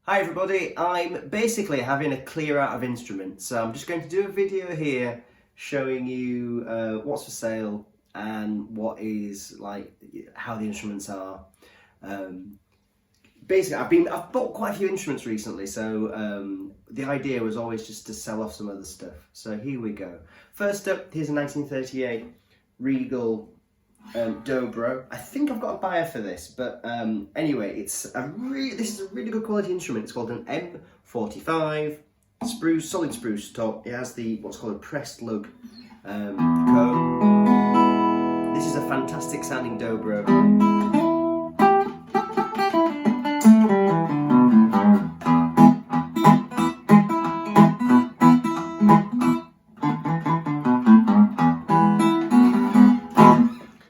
Hi everybody, I'm basically having a clear out of instruments, so I'm just going to do a video here showing you what's for sale and what is like how the instruments are. Basically I've bought quite a few instruments recently, so the idea was always just to sell off some other stuff. So here we go. First up, here's a 1938 Regal Dobro. I think I've got a buyer for this, but anyway, this is a really good quality instrument. It's called an M45 spruce, solid spruce top. It has the what's called a pressed lug comb. This is a fantastic sounding Dobro.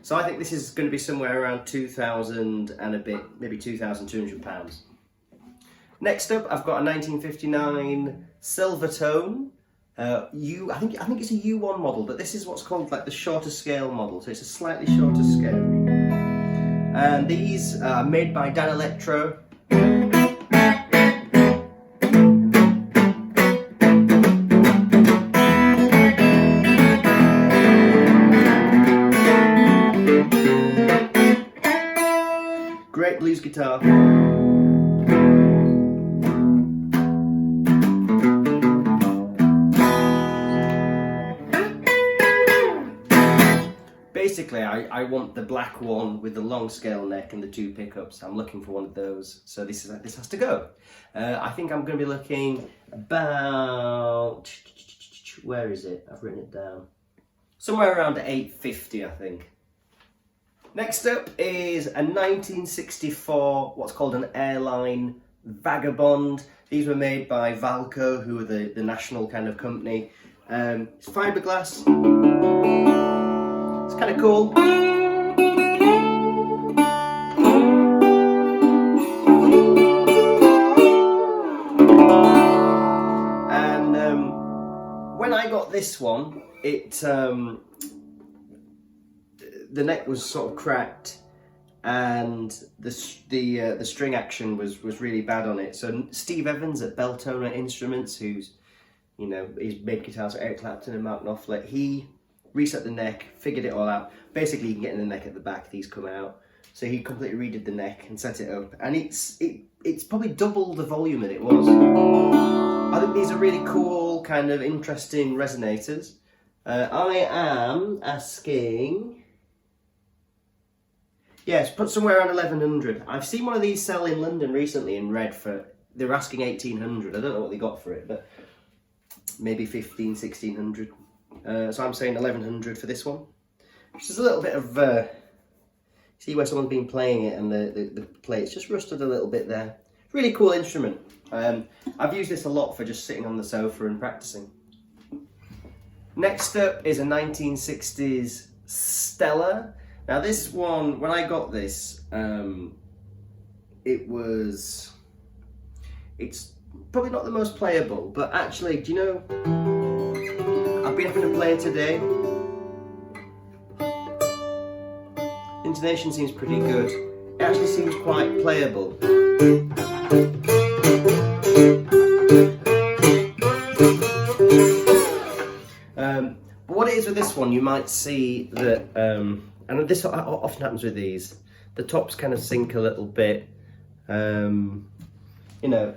So I think this is going to be somewhere around 2,000 and a bit, maybe £2,200. Next up, I've got a 1959 Silvertone. I think it's a U1 model, but this is what's called like the shorter scale model. So it's a slightly shorter scale. And these are made by Danelectro. Great blues guitar. Basically, I want the black one with the long scale neck and the two pickups. I'm looking for one of those, so this has to go. I think I'm going to be looking about, where is it? I've written it down. Somewhere around 850, I think. Next up is a 1964, what's called an airline Vagabond. These were made by Valco, who are the national kind of company. It's fiberglass. It's kind of cool. And when I got this one, the neck was sort of cracked, and the string action was really bad on it. So Steve Evans at Beltona Instruments, he's made guitars for Eric Clapton and Mark Knopfler, he reset the neck, figured it all out. Basically, you can get in the neck at the back; these come out. So he completely redid the neck and set it up, and it's probably double the volume that it was. I think these are really cool, kind of interesting resonators. I am asking. Yes, put somewhere around 1,100. I've seen one of these sell in London recently in red for, they were asking 1,800. I don't know what they got for it, but maybe 1,500, 1,600. So I'm saying 1,100 for this one. Which is a little bit of, see where someone's been playing it and the plate's just rusted a little bit there. Really cool instrument. I've used this a lot for just sitting on the sofa and practicing. Next up is a 1960s Stella. Now this one, when I got this, it's probably not the most playable, but actually, do you know, I've been having to play it today. The intonation seems pretty good. It actually seems quite playable. But what it is with this one, you might see that, and this often happens with these, the tops kind of sink a little bit. I'm going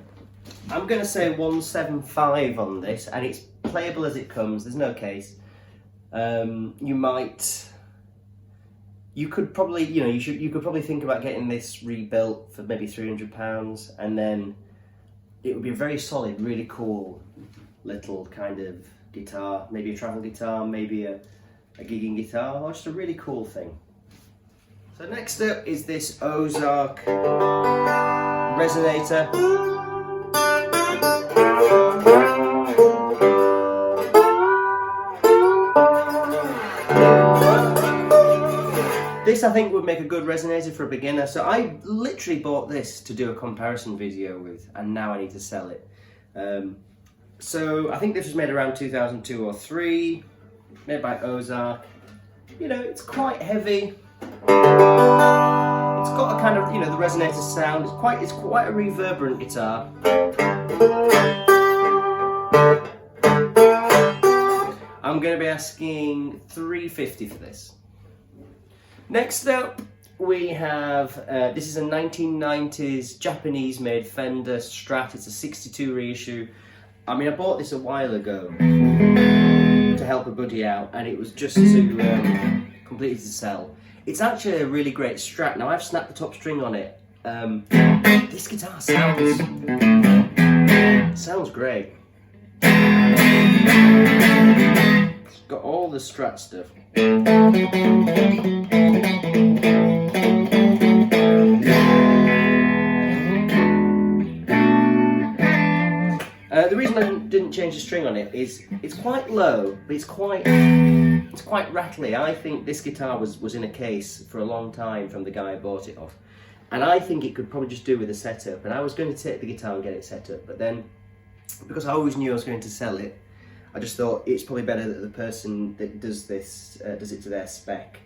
to say 175 on this, and it's playable as it comes, there's no case. You could probably, you could probably think about getting this rebuilt for maybe £300, and then it would be a very solid, really cool little kind of guitar, maybe a travel guitar, maybe a gigging guitar, or just a really cool thing. So next up is this Ozark Resonator. This I think would make a good resonator for a beginner. So I literally bought this to do a comparison video with, and now I need to sell it. So I think this was made around 2002 or 3, made by Ozark. It's quite heavy. It's got a kind of, you know, the Resonator sound. It's quite a reverberant guitar. I'm going to be asking $350 for this. Next up, we have, this is a 1990s Japanese-made Fender Strat. It's a 62 reissue. I mean, I bought this a while ago to help a buddy out, and it was just to completely to sell. It's actually a really great Strat. Now, I've snapped the top string on it. This guitar sounds great. It's got all the Strat stuff. The reason I didn't change the string on it is it's quite low, but it's quite rattly. I think this guitar was in a case for a long time from the guy I bought it off, and I think it could probably just do with a setup. And I was going to take the guitar and get it set up, but then because I always knew I was going to sell it, I just thought it's probably better that the person that does this does it to their spec.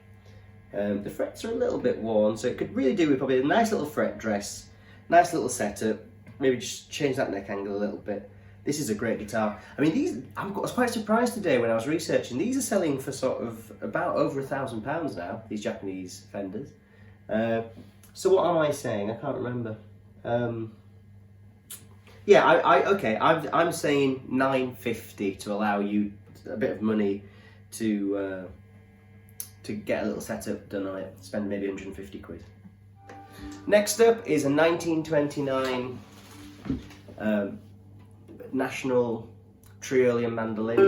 The frets are a little bit worn, so it could really do with probably a nice little fret dress, nice little setup. Maybe just change that neck angle a little bit. This is a great guitar. I mean, I was quite surprised today when I was researching. These are selling for sort of about over £1,000 now, these Japanese Fenders. So what am I saying? I can't remember. Yeah, I'm saying $950 to allow you a bit of money to get a little setup done on it. Spend maybe 150 quid. Next up is a 1929 National Triolean Mandolin.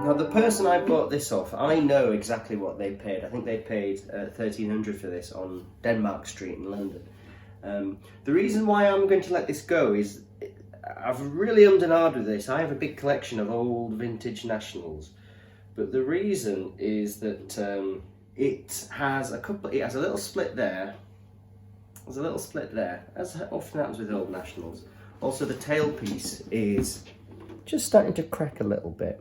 Now the person I bought this off, I know exactly what they paid. I think they paid $1,300 for this on Denmark Street in London. The reason why I'm going to let this go is I've really ummed and ahed with this. I have a big collection of old vintage Nationals, but the reason is that it has a little split there. There's a little split there, as often happens with old Nationals. Also, the tailpiece is just starting to crack a little bit,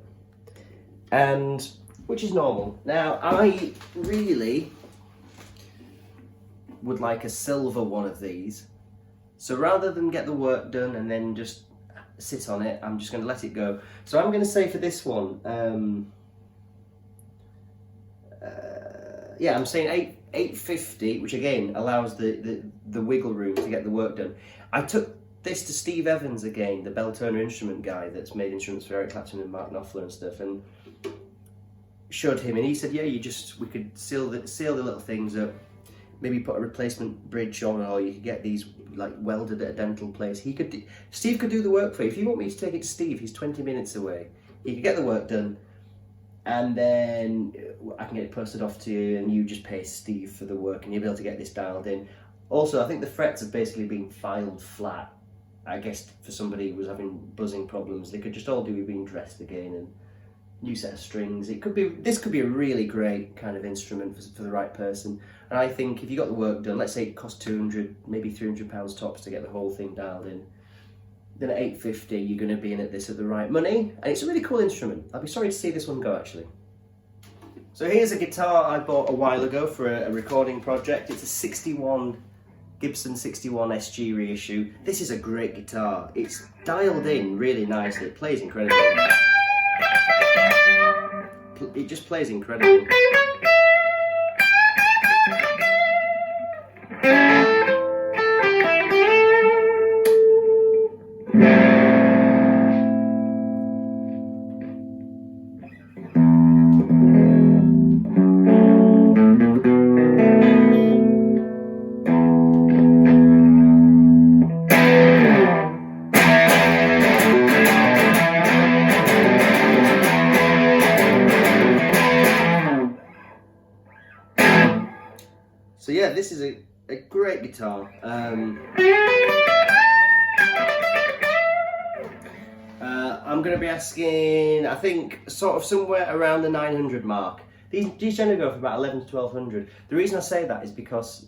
and which is normal. Now, I really would like a silver one of these. So rather than get the work done and then just sit on it, I'm just going to let it go. So I'm going to say for this one, yeah, I'm saying $850, which again allows the wiggle room to get the work done. I took this to Steve Evans again, the Beltone instrument guy that's made instruments for Eric Clapton and Mark Knopfler and stuff, and showed him, and he said, yeah, we could seal the little things up, maybe put a replacement bridge on, or you could get these like welded at a dental place. Steve could do the work for you. If you want me to take it to Steve, he's 20 minutes away. He could get the work done, and then I can get it posted off to you, and you just pay Steve for the work, and you'll be able to get this dialed in. Also, I think the frets have basically been filed flat. I guess for somebody who was having buzzing problems, they could just all do with being dressed again, and new set of strings. This could be a really great kind of instrument for the right person. And I think if you got the work done, let's say it cost 200, maybe £300 tops to get the whole thing dialed in, then at $850 you're going to be in at this at the right money, and it's a really cool instrument. I'd be sorry to see this one go, actually. So here's a guitar I bought a while ago for a recording project. It's a Gibson 61 SG reissue. This is a great guitar. It's dialed in really nicely. It plays incredibly. It just plays incredibly. So yeah, this is a great guitar. I'm going to be asking, I think, sort of somewhere around the 900 mark. These generally go for about 11 to 1200. The reason I say that is because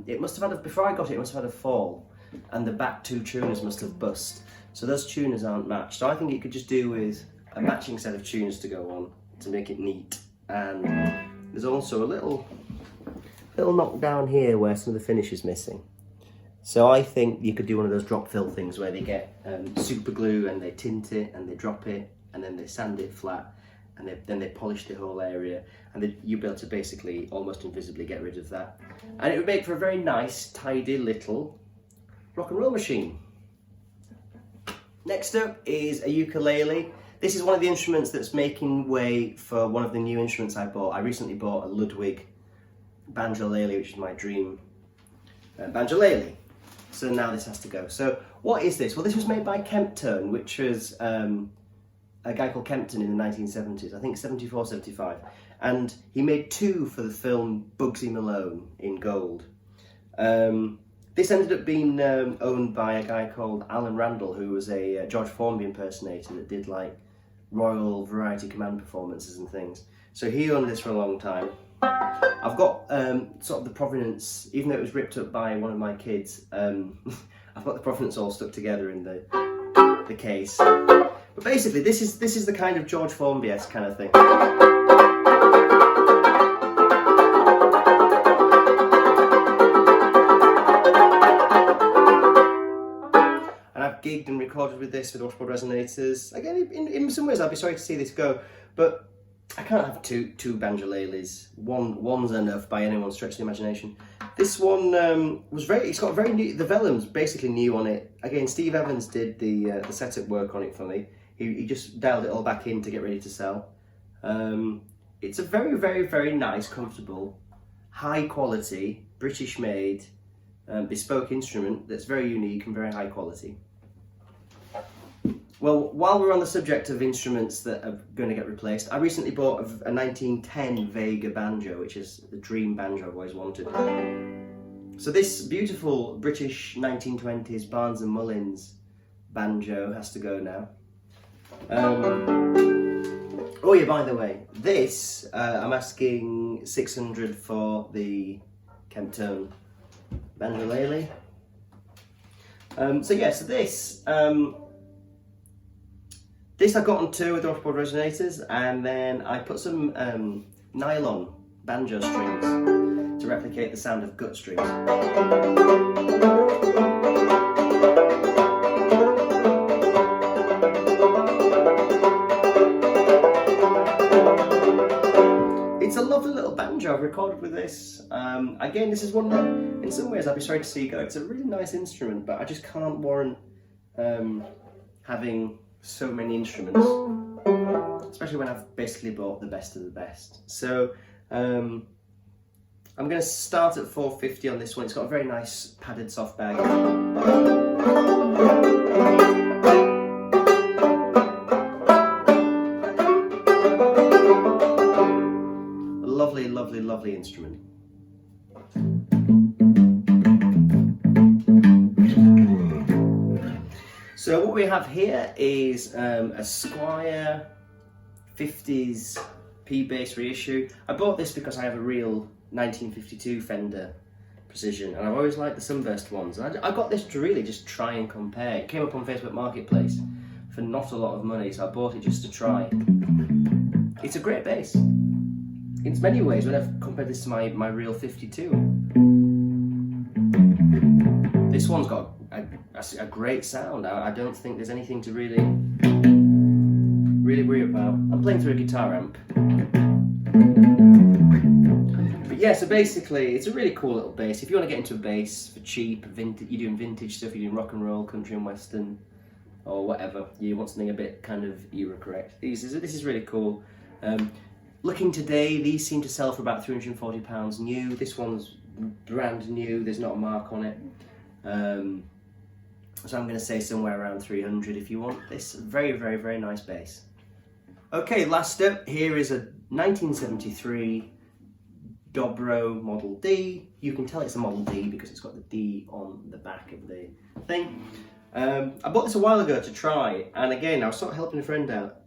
it must have had, before I got it must have had a fall, and the back two tuners must have bust. So those tuners aren't matched. So I think it could just do with a matching set of tunes to go on to make it neat. And there's also a little knock down here where some of the finish is missing. So I think you could do one of those drop fill things where they get super glue and they tint it and they drop it and then they sand it flat and then they polish the whole area, and you'll be able to basically almost invisibly get rid of that. And it would make for a very nice, tidy little rock and roll machine. Next up is a ukulele. This is one of the instruments that's making way for one of the new instruments I bought. I recently bought a Ludwig Banjolele, which is my dream Banjolele. So now this has to go. So what is this? Well, this was made by Kemptone, which was a guy called Kemptone in the 1970s, I think 74, 75. And he made two for the film Bugsy Malone in gold. This ended up being owned by a guy called Alan Randall, who was a George Formby impersonator that did like Royal Variety Command performances and things. So he owned this for a long time. I've got sort of the provenance, even though it was ripped up by one of my kids, I've got the provenance all stuck together in the case. But basically this is the kind of George Formby-esque kind of thing. Gigged and recorded with this with Dobro Resonators. Again, in some ways I'd be sorry to see this go, but I can't have two banjoleles. One's enough by anyone's stretch of the imagination. This one it's got very new, the vellum's basically new on it. Again, Steve Evans did the setup work on it for me. He just dialed it all back in to get ready to sell. It's a very, very, very nice, comfortable, high quality, British made, bespoke instrument that's very unique and very high quality. Well, while we're on the subject of instruments that are going to get replaced, I recently bought a 1910 Vega banjo, which is the dream banjo I've always wanted. So this beautiful British 1920s Barnes and Mullins banjo has to go now. Oh yeah, by the way, this, I'm asking 600 for the Kemptone Banjolele. This I got on two with Dobro Resonators, and then I put some nylon banjo strings to replicate the sound of gut strings. It's a lovely little banjo. I've recorded with this. Again, this is one that, in some ways, I'd be sorry to see go. It's a really nice instrument, but I just can't warrant having so many instruments, especially when I've basically bought the best of the best. So I'm going to start at $450 on this one. It's got a very nice padded soft bag. A lovely, lovely, lovely instrument. So what we have here is a Squire 50s P-bass reissue. I bought this because I have a real 1952 Fender Precision, and I've always liked the Sunburst ones. I got this to really just try and compare. It came up on Facebook Marketplace for not a lot of money, so I bought it just to try. It's a great bass. In many ways, when I've compared this to my real 52. This one's got a great sound. I don't think there's anything to really worry about. I'm playing through a guitar amp. But yeah, so basically it's a really cool little bass. If you want to get into a bass for cheap, vintage, you're doing vintage stuff, you're doing rock and roll, country and western, or whatever, you want something a bit kind of era correct. This is really cool. Looking today, these seem to sell for about £340 new. This one's brand new, there's not a mark on it. So I'm going to say somewhere around 300 if you want this very, very, very nice bass. Okay, last up, here is a 1973 Dobro Model D. You can tell it's a Model D because it's got the D on the back of the thing. I bought this a while ago to try, and again, I was sort of helping a friend out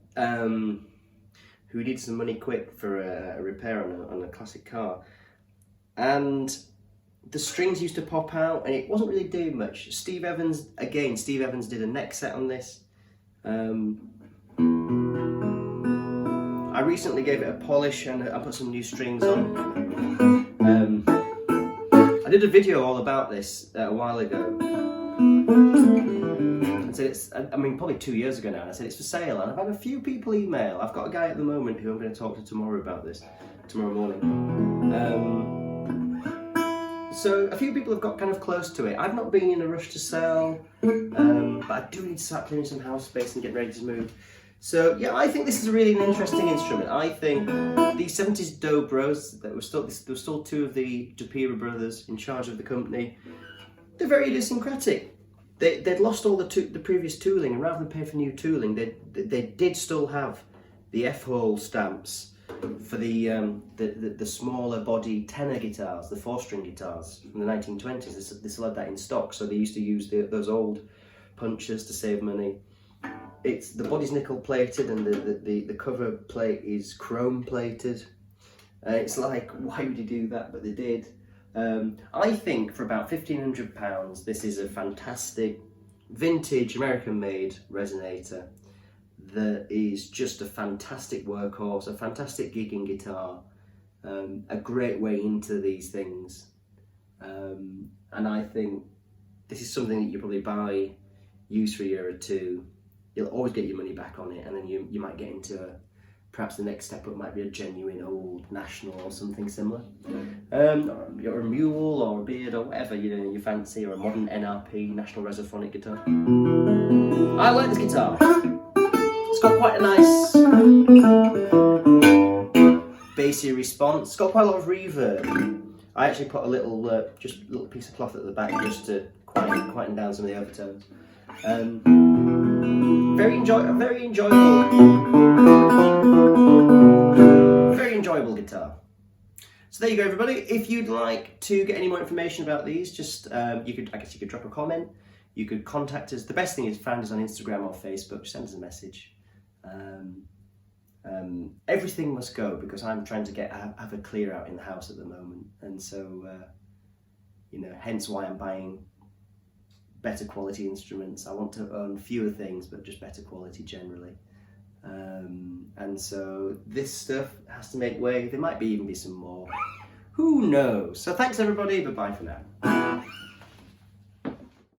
who needed some money quick for a repair on a classic car. And the strings used to pop out and it wasn't really doing much. Steve Evans did a neck set on this. I recently gave it a polish and I put some new strings on. I did a video all about this a while ago. I said it's, I mean, probably 2 years ago now, and I said it's for sale, and I've had a few people email. I've got a guy at the moment who I'm going to talk to tomorrow about this, tomorrow morning. So a few people have got kind of close to it. I've not been in a rush to sell, but I do need to start clearing some house space and get ready to move. So yeah, I think this is really an interesting instrument. I think these 70s Dobros, there were still two of the Dupira brothers in charge of the company. They're very idiosyncratic. They'd lost all the previous tooling, and rather than pay for new tooling, they did still have the F-hole stamps for the smaller body tenor guitars, the 4-string guitars from the 1920s. They still had that in stock, so they used to use those old punchers to save money. The body's nickel plated, and the cover plate is chrome plated. It's like, why would you do that? But they did. I think for about £1,500, this is a fantastic vintage American-made Resonator that is just a fantastic workhorse, a fantastic gigging guitar, a great way into these things. And I think this is something that you probably buy, use for a year or two. You'll always get your money back on it, and then you might get into perhaps the next step up might be a genuine old National or something similar. Or a Mule or a Beard or whatever you fancy, or a modern NRP, National Resophonic guitar. I like this guitar. It's got quite a nice bassy response. It's got quite a lot of reverb. I actually put a little piece of cloth at the back just to quieten down some of the overtones. Very enjoyable guitar. So there you go, everybody. If you'd like to get any more information about these, just you could drop a comment. You could contact us. The best thing is find us on Instagram or Facebook. Send us a message. Everything must go because I'm trying to have a clear out in the house at the moment, and so hence why I'm buying better quality instruments. I want to own fewer things, but just better quality generally. And so this stuff has to make way. There might even be some more. Who knows? So thanks everybody, bye-bye for now.